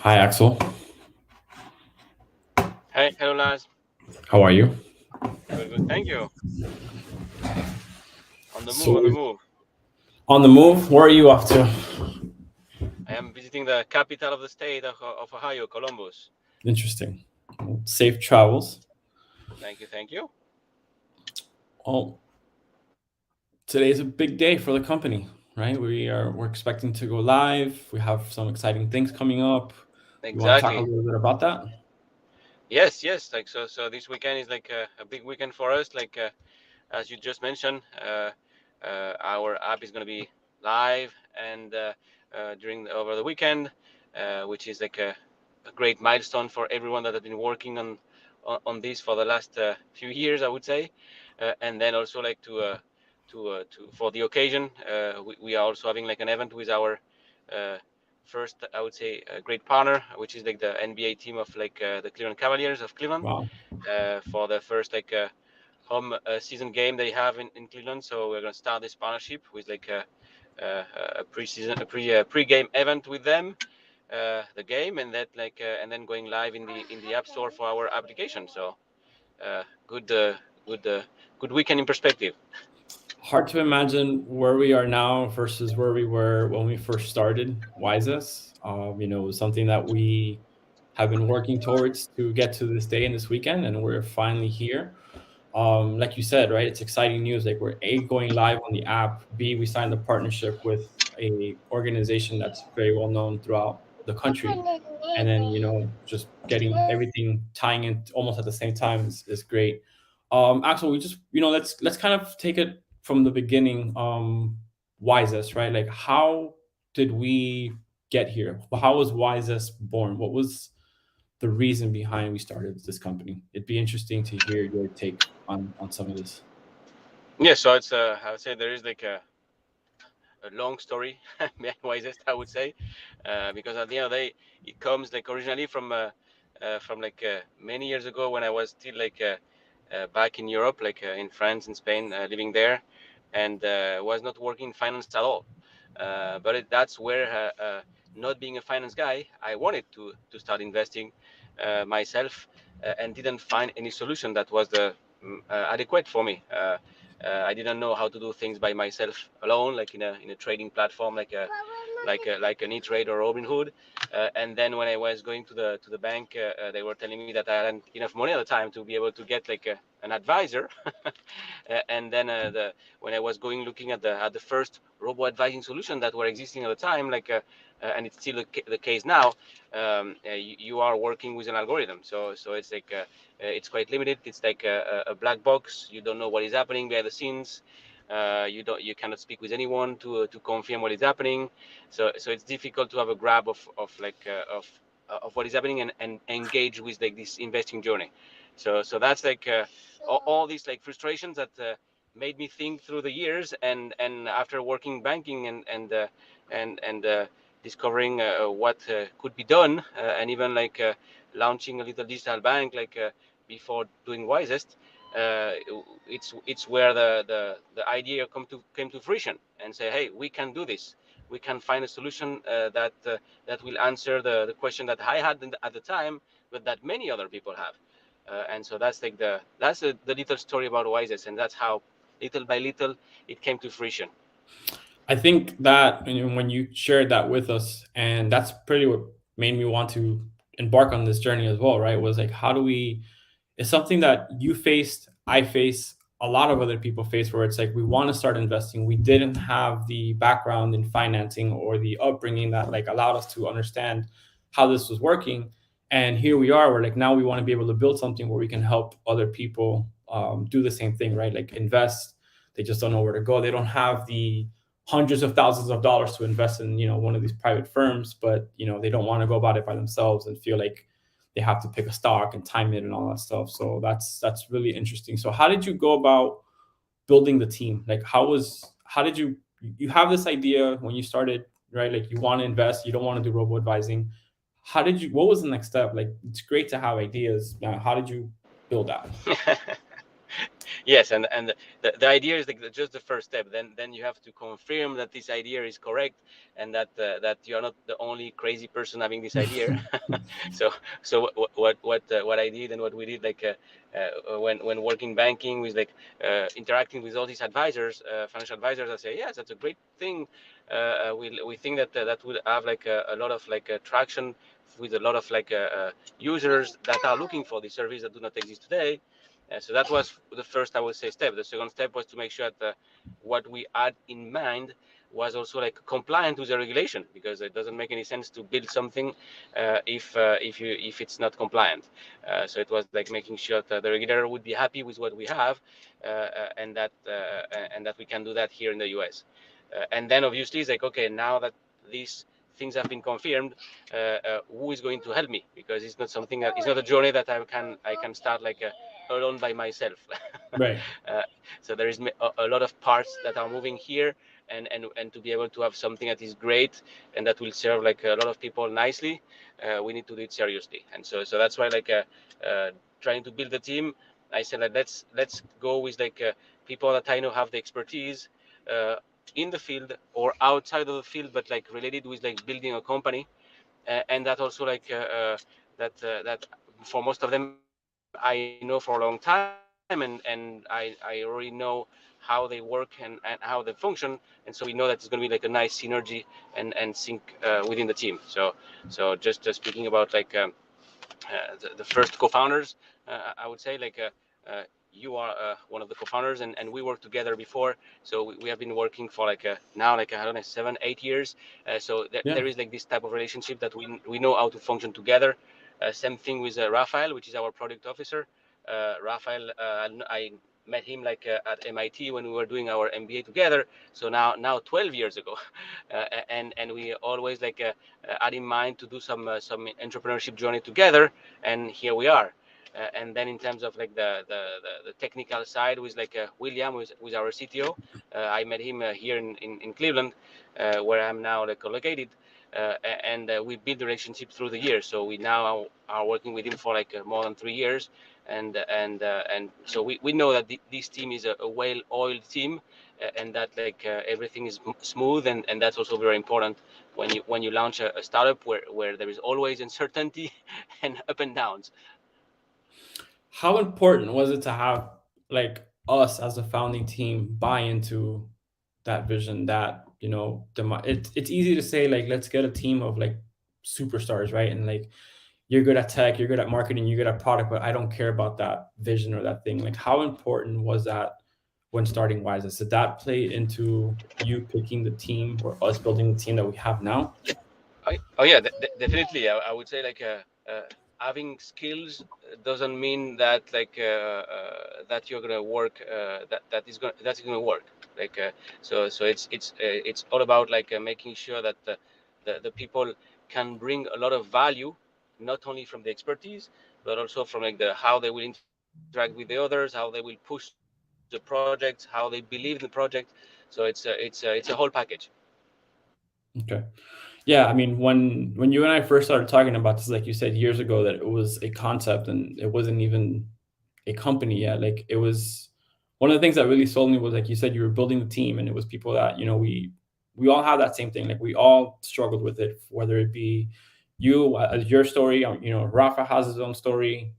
Hi, Axel. Hey, hello, Lars. How are you? Good, good. Thank you. On the move, So, on the move. on the move, where are you off to? I am visiting the capital of the state of Ohio, Columbus. Interesting. Well, safe travels. Thank you, thank you. Well, today's a big day for the company, right? We're expecting to go live. We have some exciting things coming up. You want to talk a Exactly. little bit about that? Yes, yes. So this weekend is like a big weekend for us. As you just mentioned, our app is going to be live and over the weekend, which is like a great milestone for everyone that has been working on this for the last few years, I would say. And then also like to for the occasion, we are also having like an event with our uh, first, I would say, a great partner, which is like the NBA team of the Cleveland Cavaliers of Cleveland, Wow. for the first home season game they have in Cleveland. So we're gonna start this partnership with a, a preseason, pre-game event with them, the game, and and then going live in the App Store for our application. So uh, good, good, good weekend in perspective. Hard to imagine where we are now versus where we were when we first started WIZEST. It was something that we have been working towards to get to this day and this weekend, and we're finally here. Like you said, right? It's exciting news. Like we're A, going live on the app. B, we signed a partnership with a organization that's very well known throughout the country. And then, just getting everything tying in almost at the same time is great. Axel, we just, let's kind of take it from the beginning. Wisest, right? Like how did we get here? How was Wisest born? What was the reason behind we started this company? It'd be interesting to hear your take on some of this. Yeah, so it's I would say there is like a long story behind Wisest, I would say, because at the end of the day, it comes like originally from many years ago when I was still back in Europe, in France and Spain, living there, and was not working in finance at all. That's where, not being a finance guy, I wanted to start investing myself, and didn't find any solution that was adequate for me. I didn't know how to do things by myself alone, like in a trading platform, like an E-Trade or Robinhood. And then when I was going to the bank, they were telling me that I hadn't enough money at the time to be able to get an advisor. And then when I was going looking at the first robo advising solution that were existing at the time, and it's still the case now, you are working with an algorithm. So it's quite limited. It's like a black box. You don't know what is happening behind the scenes. You cannot speak with anyone to confirm what is happening. So it's difficult to have a grab of what is happening and engage with like this investing journey. So that's all these like frustrations that made me think through the years, and after working banking and discovering what could be done, and even launching a little digital bank before doing Wisest. uh, it's where the idea came to fruition and say, hey, we can do this. We can find a solution that will answer the question that I had at the time, but that many other people have. And so that's the little story about Wisest, and that's how little by little it came to fruition. I think that when you shared that with us, and that's pretty what made me want to embark on this journey as well, right? Was like, how do we? It's something that you faced, I face, a lot of other people face, where it's like we want to start investing. We didn't have the background in financing or the upbringing that like allowed us to understand how this was working. And here we are. We're like now we want to be able to build something where we can help other people do the same thing, right? Like invest. They just don't know where to go. They don't have the hundreds of thousands of dollars to invest in one of these private firms, but they don't want to go about it by themselves and feel like they have to pick a stock and time it and all that stuff. So that's really interesting. So how did you go about building the team? Like how did you have this idea when you started, right? Like you want to invest, you don't want to do robo advising. How did you, what was the next step? Like it's great to have ideas. Now, how did you build that? Yes, and the idea is like just the first step. Then you have to confirm that this idea is correct, and that you are not the only crazy person having this idea. so what I did and what we did, like when working banking, with like interacting with all these advisors, financial advisors, I say yes, that's a great thing. We think that that would have like a lot of like traction with a lot of like users that are looking for the service that do not exist today. So that was the first, I would say, step. The second step was to make sure that what we had in mind was also like compliant with the regulation, because it doesn't make any sense to build something if it's not compliant. So it was like making sure that the regulator would be happy with what we have, and that we can do that here in the US. And then obviously it's like, okay, now that these things have been confirmed, who is going to help me? Because it's not something that, it's not a journey that I can start like alone by myself. Right. uh, so there is a lot of parts that are moving here, and to be able to have something that is great and that will serve like a lot of people nicely, we need to do it seriously. And so that's why like trying to build a team, I said like let's go with like people that I know have the expertise uh, in the field or outside of the field, but like related with like building a company, and that also like that for most of them I know for a long time, and I already know how they work and how they function, and so we know that it's going to be like a nice synergy and sync within the team. So just speaking about like the first co-founders, I would say like you are one of the co-founders, and we worked together before, so we have been working for like now like I don't know 7-8 years. So Yeah. there is like this type of relationship that we know how to function together. Same thing with Rafael, which is our product officer. Rafael, I met him like at MIT when we were doing our MBA together. So now 12 years ago, and we always like had in mind to do some entrepreneurship journey together, and here we are. And then in terms of like the technical side, with like William, with our CTO, I met him here in Cleveland, where I'm now like located. And we built the relationship through the years. So we now are working with him for like more than 3 years, and so we know that this team is a well-oiled team, and that like everything is smooth, and that's also very important when you launch a startup where there is always uncertainty and up and downs. How important was it to have like us as a founding team buy into that vision? That it's easy to say like let's get a team of like superstars, right? And like you're good at tech, you're good at marketing, you're good at product, but I don't care about that vision or that thing. Like, how important was that when starting Wisest? Did that play into you picking the team or us building the team that we have now? Oh yeah, definitely. I would say like having skills doesn't mean that like that you're gonna work that's gonna work. Like so it's all about like making sure that the people can bring a lot of value, not only from the expertise, but also from like the how they will interact with the others, how they will push the projects, how they believe in the project. So it's a whole package. Okay. Yeah, I mean, when you and I first started talking about this, like you said years ago, that it was a concept and it wasn't even a company yet. Like it was one of the things that really sold me was like you said, you were building the team, and it was people that we all have that same thing. Like we all struggled with it, whether it be you as your story, Rafa has his own story,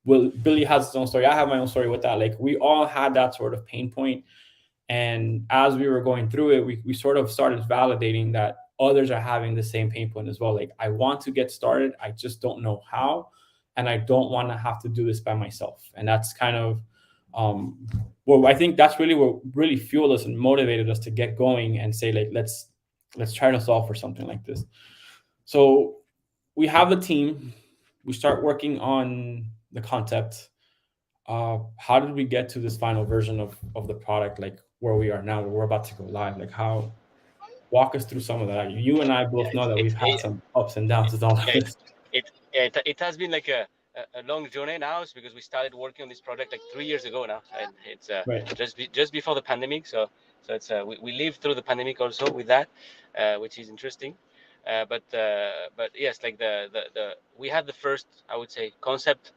Billy has his own story. I have my own story with that. Like we all had that sort of pain point, and as we were going through it, we sort of started validating that others are having the same pain point as well. Like, I want to get started, I just don't know how. And I don't want to have to do this by myself. And that's kind of well, I think that's really what really fueled us and motivated us to get going and say, like, let's try to solve for something like this. So we have the team, we start working on the concept. How did we get to this final version of the product, like where we are now, where we're about to go live? Like, how walk us through some of that. You and I both know that we've had It's some ups and downs with all of yeah, this. it has been like a long journey now, because we started working on this project like 3 years ago now, and it's Right. just before the pandemic. So it's we lived through the pandemic also with that, which is interesting. But yes, like the we had the first, I would say, concept.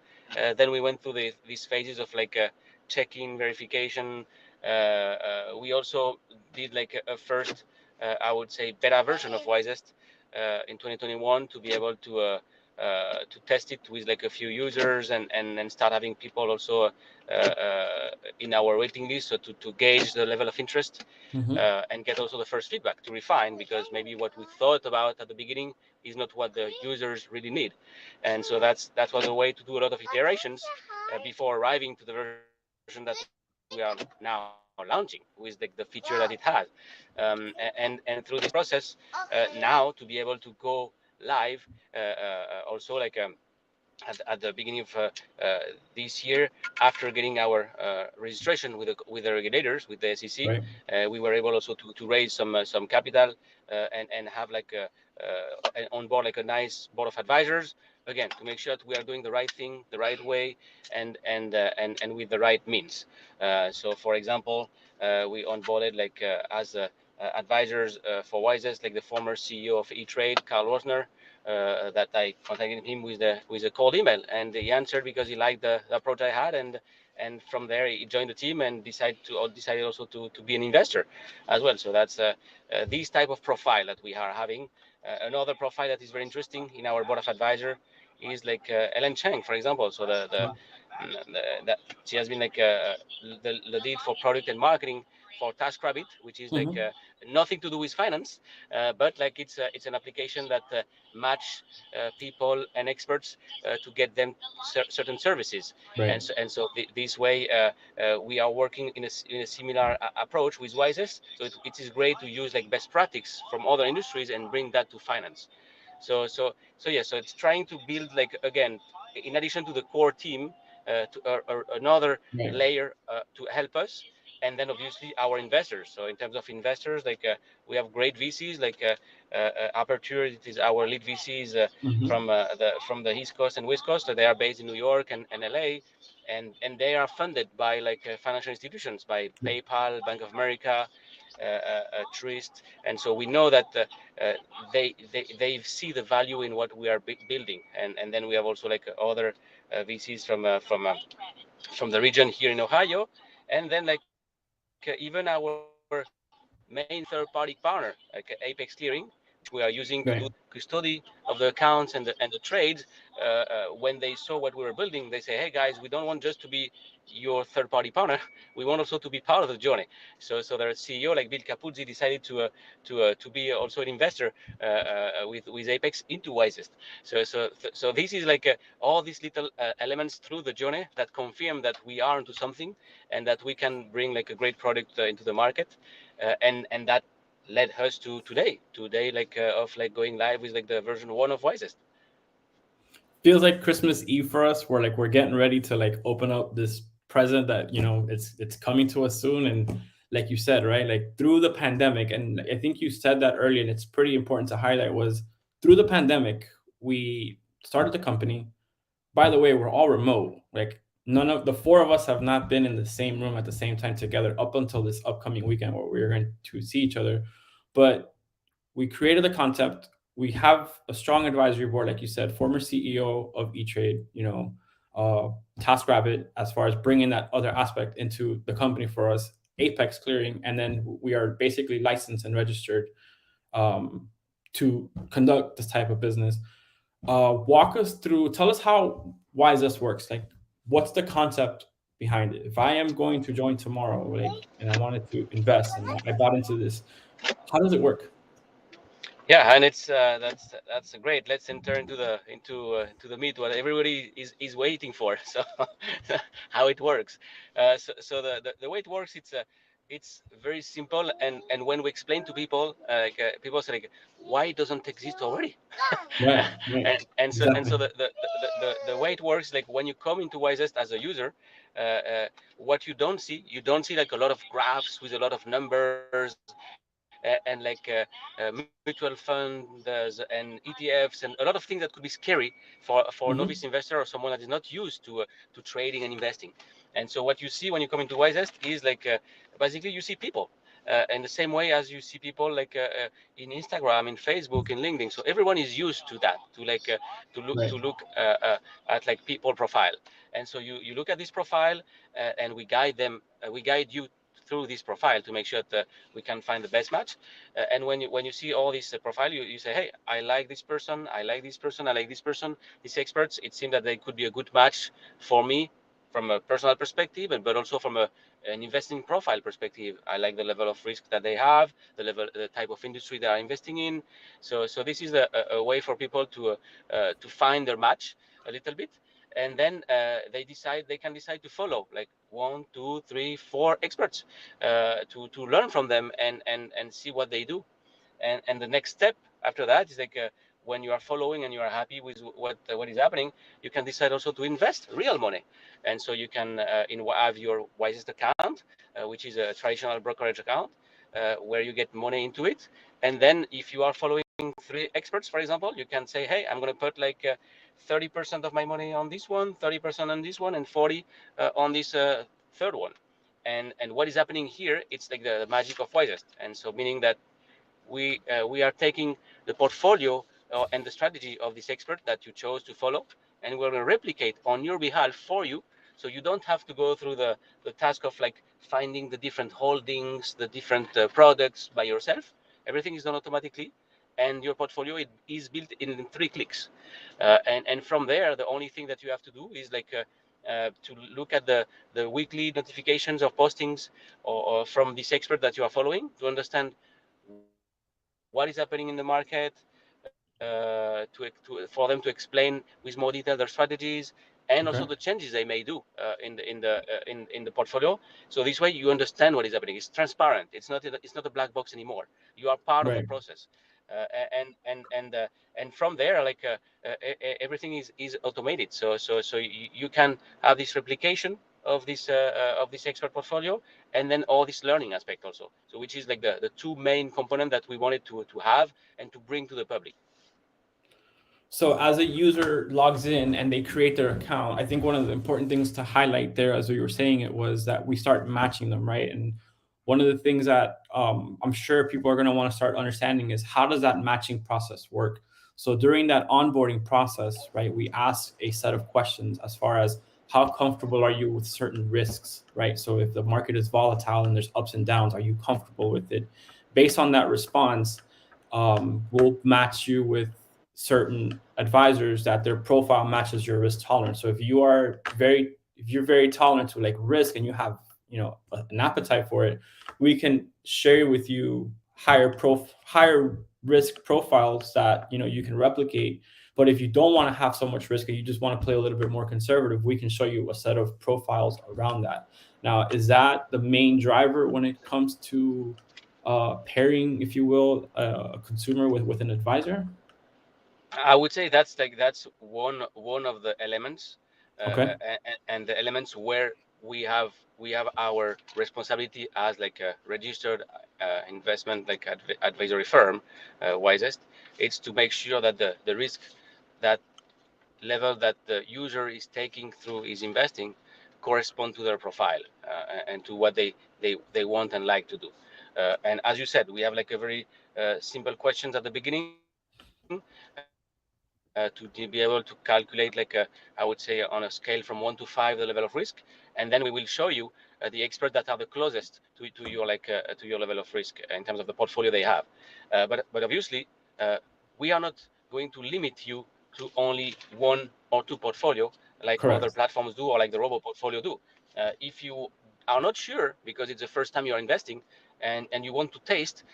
Then we went through these phases of like check-in verification. We also did like a first, I would say, beta version of WIZEST in 2021 to be able to test it with like a few users and start having people also in our waiting list, so to gauge the level of interest and get also the first feedback to refine, because maybe what we thought about at the beginning is not what the users really need. And so that was a way to do a lot of iterations before arriving to the version that we are now launching with the feature that it has. And through this process, now to be able to go live, also like at the beginning of this year, after getting our registration with the regulators, with the SEC, Right. we were able also to raise some capital and have like on board like a nice board of advisors, again to make sure that we are doing the right thing the right way and with the right means. So for example, we onboarded like as advisors for WISEST, like the former CEO of E-Trade, Carl Rosner, that I contacted him with a cold email, and he answered because he liked the approach I had, and from there he joined the team and decided also to be an investor as well. So that's this type of profile that we are having. Another profile that is very interesting in our board of advisor is like Ellen Cheng, for example. So that she has been like the lead for product and marketing for TaskRabbit, which is like Mm-hmm. nothing to do with finance, but like it's an application that match people and experts to get them certain services. Right. And so this way we are working in a similar approach with WISEST. So it is great to use like best practice from other industries and bring that to finance. So yeah, so it's trying to build like, again, in addition to the core team, or another Right. layer to help us, and then obviously our investors. So in terms of investors, like we have great VCs like Aperture. It is our lead VCs Mm-hmm. from the East Coast and West Coast. So they are based in New York and LA, and they are funded by like financial institutions, by PayPal, Bank of America, Truist. And so we know that they see the value in what we are building. And then we have also like other VCs from the region here in Ohio, and then like even our main third-party partner, like Apex Clearing, which we are using to do the Right. custody of the accounts and the trades. When they saw what we were building, they say, "Hey guys, we don't want just to be your third-party partner. We want also to be part of the journey." So their CEO, like Bill Capuzzi, decided to be also an investor with Apex into WISEST. So this is like all these little elements through the journey that confirm that we are into something and that we can bring like a great product into the market, and that led us to today like of like going live with like the version 1 of WISEST. Feels like Christmas Eve for us. We're getting ready to like open up this present that it's coming to us soon. And like you said, right, like through the pandemic, and I think you said that earlier, and it's pretty important to highlight, was through the pandemic we started the company. By the way, we're all remote. Like none of the four of us have not been in the same room at the same time together up until this upcoming weekend where we're going to see each other. But we created the concept. We have a strong advisory board, like you said, former CEO of E-Trade, uh, TaskRabbit, as far as bringing that other aspect into the company for us, Apex Clearing, and then we are basically licensed and registered um, to conduct this type of business. Walk us through, tell us how Wise This works. Like, what's the concept behind it? If I am going to join tomorrow, like, and I wanted to invest and I bought into this, how does it work? Yeah, and it's that's great. Let's enter into the meat what everybody is waiting for. So how it works. So the way it works, it's very simple. And when we explain to people, like people say like, why it doesn't exist already? Right, right, And so exactly. the way it works, like when you come into WISEST as a user, what you don't see like a lot of graphs with a lot of numbers and like mutual funds and ETFs and a lot of things that could be scary for a novice Hmm. investor or someone that is not used to trading and investing. And so what you see when you come into WISEST is like basically you see people. in the same way as you see people like in Instagram, in Facebook, in LinkedIn. So everyone is used to that, to like to look at like people profile. And so you look at this profile, and we guide them, we guide you through this profile to make sure that we can find the best match. And when you see all this profile, you say, hey, I like this person, I like this person, I like this person, these experts. It seems that they could be a good match for me from a personal perspective, but also from an investing profile perspective. I like the level of risk that they have, the type of industry they are investing in. So this is a way for people to find their match a little bit, and then they can decide to follow like 1, 2, 3, 4 experts to learn from them and see what they do. And the next step after that is like when you are following and you are happy with what is happening, you can decide also to invest real money. And so you can have your WIZEST account, which is a traditional brokerage account, where you get money into it. And then if you are following 3 experts, for example, you can say, hey, I'm going to put like 30% of my money on this one, 30% on this one, and 40 on this third one. And what is happening here, it's like the magic of WIZEST. And so meaning that we are taking the portfolio and the strategy of this expert that you chose to follow, and we're going to replicate on your behalf for you, so you don't have to go through the task of like finding the different holdings, the different products by yourself. Everything is done automatically, and your portfolio is built in 3 clicks. And from there, the only thing that you have to do is like to look at the weekly notifications of postings or from this expert that you are following, to understand what is happening in the market, for them to explain with more detail their strategies, and also the changes they Okay. may do in the portfolio. So this way you understand what is happening. It's transparent. It's not a black box anymore. You are part of the Right. process. And from there, like everything is automated. So you can have this replication of this expert portfolio, and then all this learning aspect also. So which is like the 2 main component that we wanted to have and to bring to the public. So as a user logs in and they create their account, I think one of the important things to highlight there, as we were saying it, was that we start matching them, right? And one of the things that I'm sure people are going to want to start understanding is, how does that matching process work? So during that onboarding process, right, we ask a set of questions as far as, how comfortable are you with certain risks, right? So if the market is volatile and there's ups and downs, are you comfortable with it? Based on that response, we'll match you with certain advisors that their profile matches your risk tolerance. So if you're very tolerant to like risk and you have, an appetite for it, we can share with you higher risk profiles that you can replicate. But if you don't want to have so much risk and you just want to play a little bit more conservative, we can show you a set of profiles around that. Now, is that the main driver when it comes to pairing, if you will, a consumer with an advisor? I would say that's one of the elements, Okay. and the elements where we have our responsibility as like a registered investment like advisory firm, Wisest. It's to make sure that the risk, that level that the user is taking through his investing, correspond to their profile, and to what they want and like to do. And as you said, we have like a very simple questions at the beginning, to be able to calculate like I would say on a scale from 1 to 5 the level of risk, and then we will show you the experts that are the closest to your level of risk in terms of the portfolio they have. But obviously, uh, we are not going to limit you to only 1 or 2 portfolio like other Correct. platforms do, or like the robo portfolio do. If you are not sure because it's the first time you're investing, and you want to taste,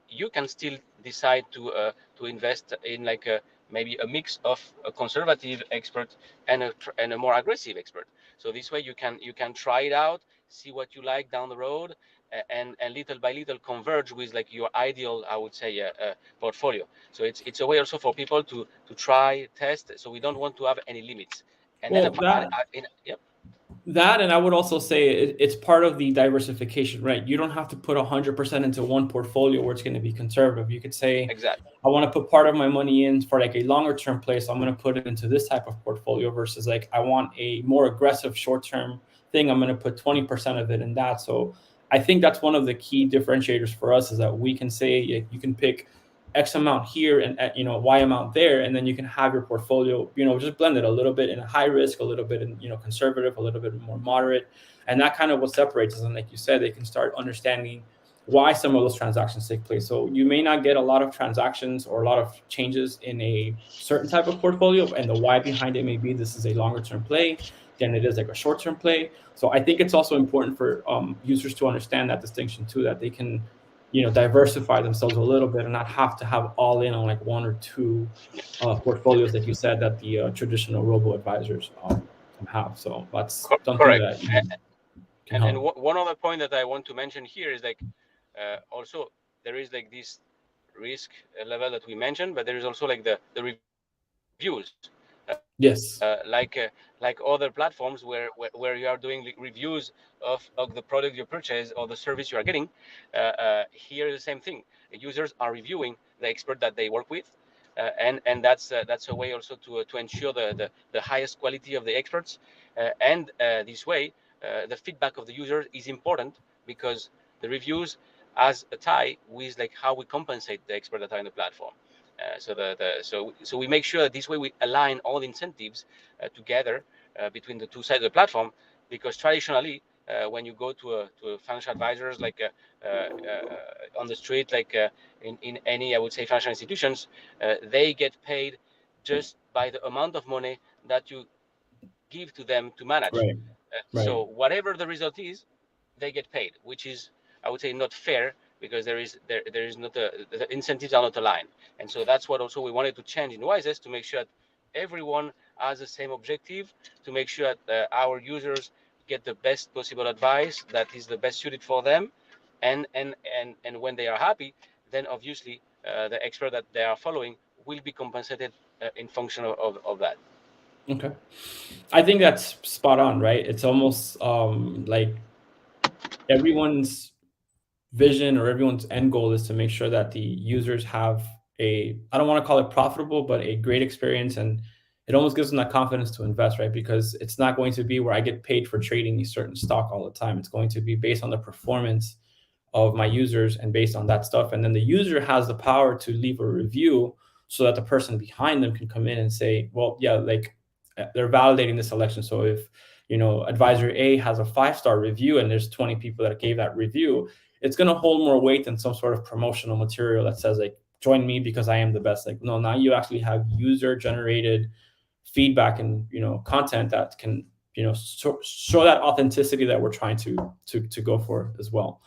you can still decide to invest in like maybe a mix of a conservative expert and a more aggressive expert. So this way you can try it out, see what you like down the road, and little by little converge with like your ideal, I would say, portfolio. So it's a way also for people to try, test. So we don't want to have any limits. And then Well, yep, and I would also say it's part of the diversification, right? You don't have to put 100% into one portfolio where it's going to be conservative. You could say, exactly. I want to put part of my money in for like a longer term play, so I'm going to put it into this type of portfolio, versus like, I want a more aggressive short term thing, I'm going to put 20% of it in that. So I think that's one of the key differentiators for us, is that we can say you can pick X amount here and Y amount there, and then you can have your portfolio, just blend it a little bit in high risk, a little bit in conservative, a little bit more moderate, and that kind of what separates us. And like you said, they can start understanding why some of those transactions take place. So you may not get a lot of transactions or a lot of changes in a certain type of portfolio, and the why behind it may be this is a longer term play than it is like a short term play. So I think it's also important for users to understand that distinction too, that they can diversify themselves a little bit and not have to have all in on like one or two portfolios, like you said, that the traditional robo advisors have. So that's something Correct. that can And help. one other point that I want to mention here is like also there is like this risk level that we mentioned, but there is also like the reviews, Yes. like other platforms where you are doing reviews of the product you purchase or the service you are getting. Here is the same thing. Users are reviewing the expert that they work with, and that's a way also to ensure the highest quality of the experts. And this way, the feedback of the user is important because the reviews has a tie with like how we compensate the experts that are in the platform. So we make sure that this way we align all the incentives together between the two sides of the platform, because traditionally when you go to financial advisors like on the street, like in any, I would say, financial institutions, they get paid just by the amount of money that you give to them to manage. Right. Right. So whatever the result is, they get paid, which is, I would say, not fair, because there is not the incentives are not aligned. And so that's what also we wanted to change in WISEST, to make sure that everyone has the same objective, to make sure that our users get the best possible advice that is the best suited for them, and when they are happy, then obviously the expert that they are following will be compensated in function of that. Okay. I think that's spot on, right? It's almost like everyone's vision or everyone's end goal is to make sure that the users have a, I don't want to call it profitable, but a great experience. And it almost gives them that confidence to invest, right? Because it's not going to be where I get paid for trading a certain stock all the time. It's going to be based on the performance of my users and based on that stuff. And then the user has the power to leave a review so that the person behind them can come in and say, well, yeah, like they're validating the selection. So if, advisor A has a 5-star review and there's 20 people that gave that review, it's going to hold more weight than some sort of promotional material that says like, join me because I am the best. Like, no, now you actually have user generated feedback and, content that can, show that authenticity that we're trying to go for as well.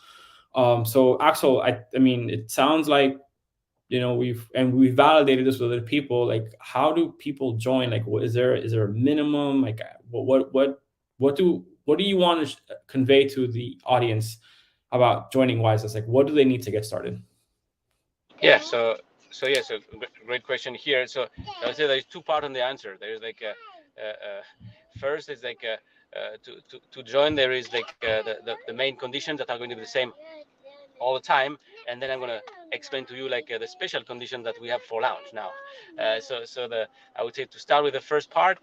So Axel, I mean, it sounds like we've validated this with other people. Like, how do people join? Like, is there a minimum? Like, what do you want to convey to the audience about joining WISEST? Like, what do they need to get started? Yeah. So great question here. So I would say there's two parts on the answer. There's like first is like to join. There is like the main conditions that are going to be the same all the time, and then I'm going to explain to you like the special conditions that we have for launch now. So the I would say, to start with the first part,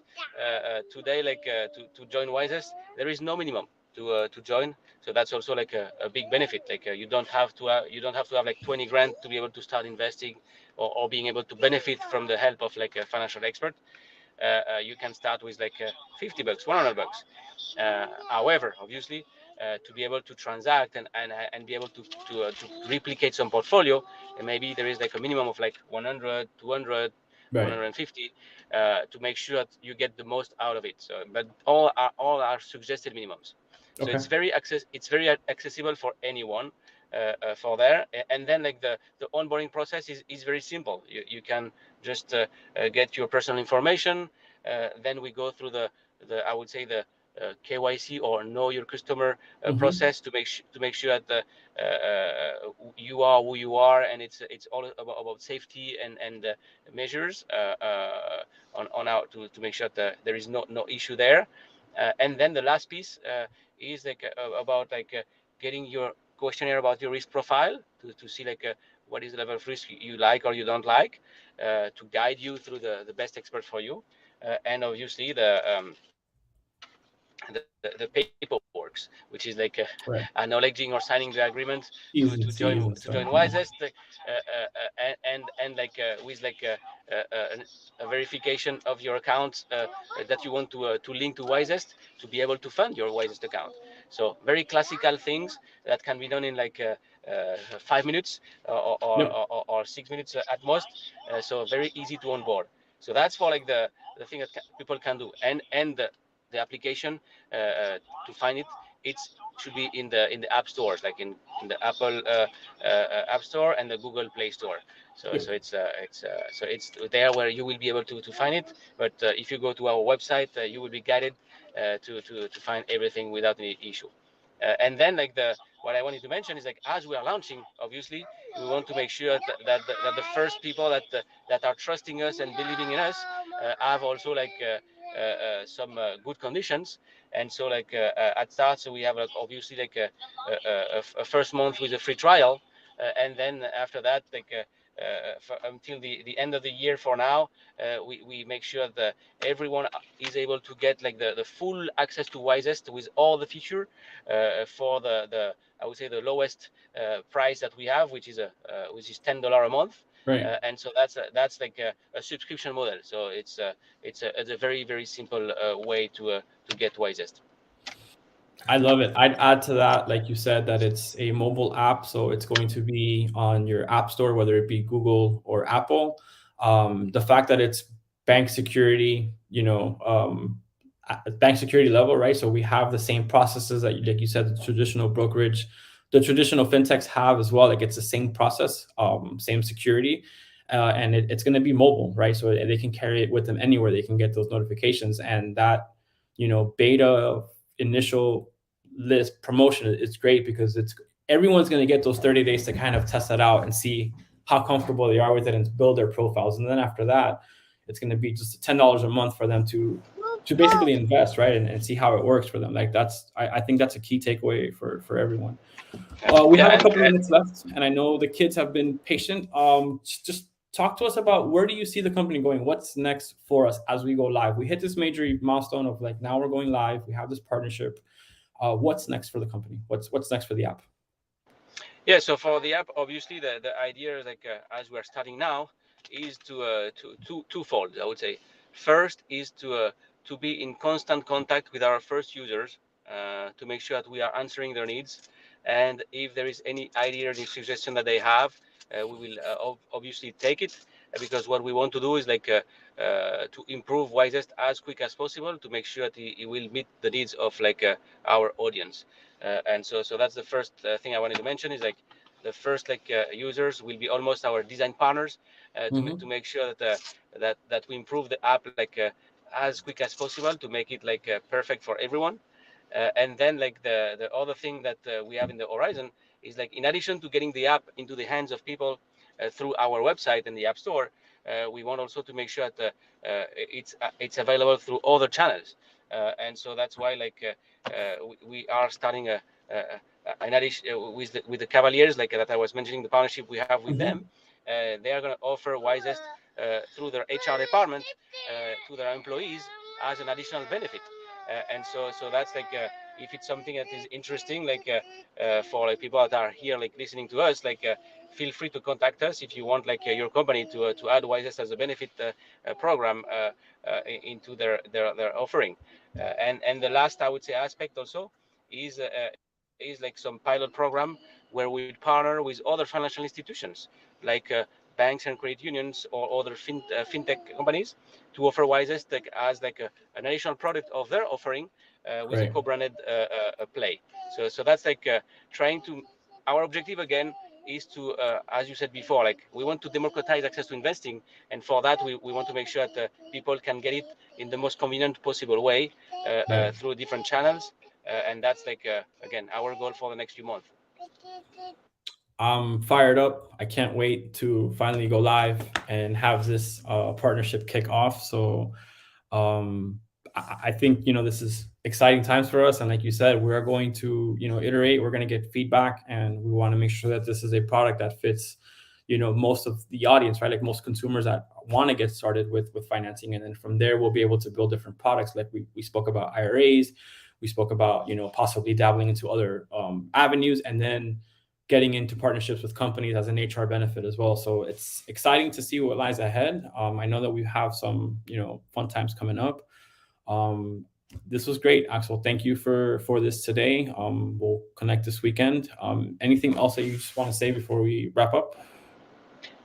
today, like to join WISEST, there is no minimum to join. So that's also like a big benefit. Like you don't have to have like 20 grand to be able to start investing, or being able to benefit from the help of like a financial expert. You can start with like $50, $100. However, obviously, to be able to transact and be able to replicate some portfolio, and maybe there is like a minimum of like 100, 200, Right. 150, to make sure that you get the most out of it. So, but all are suggested minimums. So Okay. it's very accessible for anyone. For there, and then like the onboarding process is very simple. You can just get your personal information. Then we go through the I would say the KYC, or know your customer Mm-hmm. process, to make sure that you are who you are, and it's all about safety and measures on how to make sure that there is no issue there. And then the last piece is like about like getting your questionnaire about your risk profile, to see like what is the level of risk you like or you don't like, to guide you through the best expert for you. And obviously the paperwork, which is like Right. acknowledging or signing the agreement T's to and join C's and to join stuff. Yeah. WIZEST, and like with like a verification of your account that you want to link to WIZEST to be able to fund your WIZEST account. So very classical things that can be done in like 5 minutes Yep. or 6 minutes at most. So very easy to onboard. So that's for like the thing that people can do, and the application to find it, it's should be in the app stores, like in the Apple App Store and the Google Play Store. So Yep. it's there where you will be able to find it. But if you go to our website, you will be guided to find everything without any issue. And then like the what I wanted to mention is like as we are launching, obviously we want to make sure that the first people that are trusting us and believing in us have also like some good conditions. And so like at start, so we have like obviously like a first month with a free trial, and then after that like until the end of the year for now, we make sure that everyone is able to get like the full access to WIZEST with all the feature for the I would say the lowest price that we have, which is $10 a month. Right. And so that's like a subscription model. So it's a very very simple way to get WIZEST. I love it. I'd add to that, like you said, that it's a mobile app, so it's going to be on your app store, whether it be Google or Apple. The fact that it's bank security, bank security level, right? So we have the same processes that, like you said, the traditional brokerage, the traditional fintechs have as well. Like it's the same process, same security, and it's going to be mobile, right? So they can carry it with them anywhere. They can get those notifications, and that beta initial list promotion is great because it's everyone's going to get those 30 days to kind of test that out and see how comfortable they are with it and build their profiles. And then after that, it's going to be just $10 a month for them to basically invest, right? And see how it works for them. Like I think that's a key takeaway for everyone. We Yeah, have a couple minutes left, and I know the kids have been patient. Just talk to us about where do you see the company going? What's next for us as we go live? We hit this major milestone of like now we're going live. We have this partnership. What's next for the company? What's next for the app? yeah. So for the app, obviously the idea is like as we're starting now is to twofold. I would say first is to be in constant contact with our first users to make sure that we are answering their needs, and if there is any idea or any suggestion that they have, we will obviously take it because what we want to do is like to improve WIZEST as quick as possible to make sure that it will meet the needs of like our audience. And so that's the first thing I wanted to mention is like the first like users will be almost our design partners to Mm-hmm. make sure that we improve the app like as quick as possible to make it like perfect for everyone. And then like the other thing that we have in the horizon is like in addition to getting the app into the hands of people through our website and the app store, we want also to make sure that it's available through other channels. And so that's why like we are starting an addition with the Cavaliers, like that I was mentioning, the partnership we have with them. Mm-hmm. They are going to offer WIZEST through their HR department to their employees as an additional benefit. And so that's like if it's something that is interesting, like for like people that are here like listening to us, like feel free to contact us if you want like your company to add WIZEST as a benefit program into their offering. And the last I would say aspect also is like some pilot program where we partner with other financial institutions like banks and credit unions or other fintech companies to offer WIZEST like, as like an additional product of their offering with a Right. co-branded play. So that's like trying to. Our objective again is to, as you said before, like we want to democratize access to investing, and for that we want to make sure that people can get it in the most convenient possible way Right. through different channels, and that's like again our goal for the next few months. I'm fired up. I can't wait to finally go live and have this partnership kick off. So I think this is exciting times for us, and like you said, we're going to iterate. We're going to get feedback, and we want to make sure that this is a product that fits most of the audience, right? Like most consumers that want to get started with financing, and then from there we'll be able to build different products. Like we spoke about IRAs, We spoke about, possibly dabbling into other avenues, and then getting into partnerships with companies as an HR benefit as well. So it's exciting to see what lies ahead. I know that we have some, fun times coming up. This was great, Axel. Thank you for this today. We'll connect this weekend. Anything else that you just want to say before we wrap up?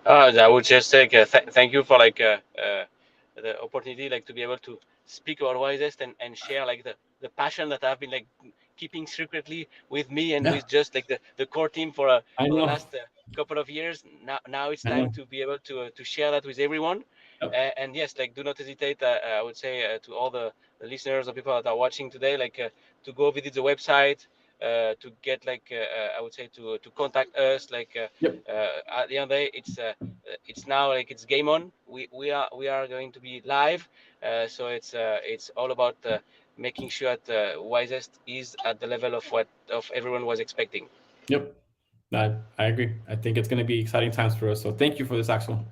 I would just say thank you for the opportunity to be able to speak about WIZEST and share the passion that I've been keeping secretly with me and with just the core team for the last couple of years. Now it's time to be able to share that with everyone. Yep. And yes, do not hesitate. I would say to all the listeners or people that are watching today, to go visit the website, to get I would say to contact us. Yep. At the end of the day, it's now it's game on. We are going to be live. So it's all about making sure that WIZEST is at the level of what everyone was expecting. Yep. I agree. I think it's going to be exciting times for us. So thank you for this, Axel.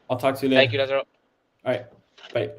I'll talk to you later. Thank you, Lazaro. All right. Bye.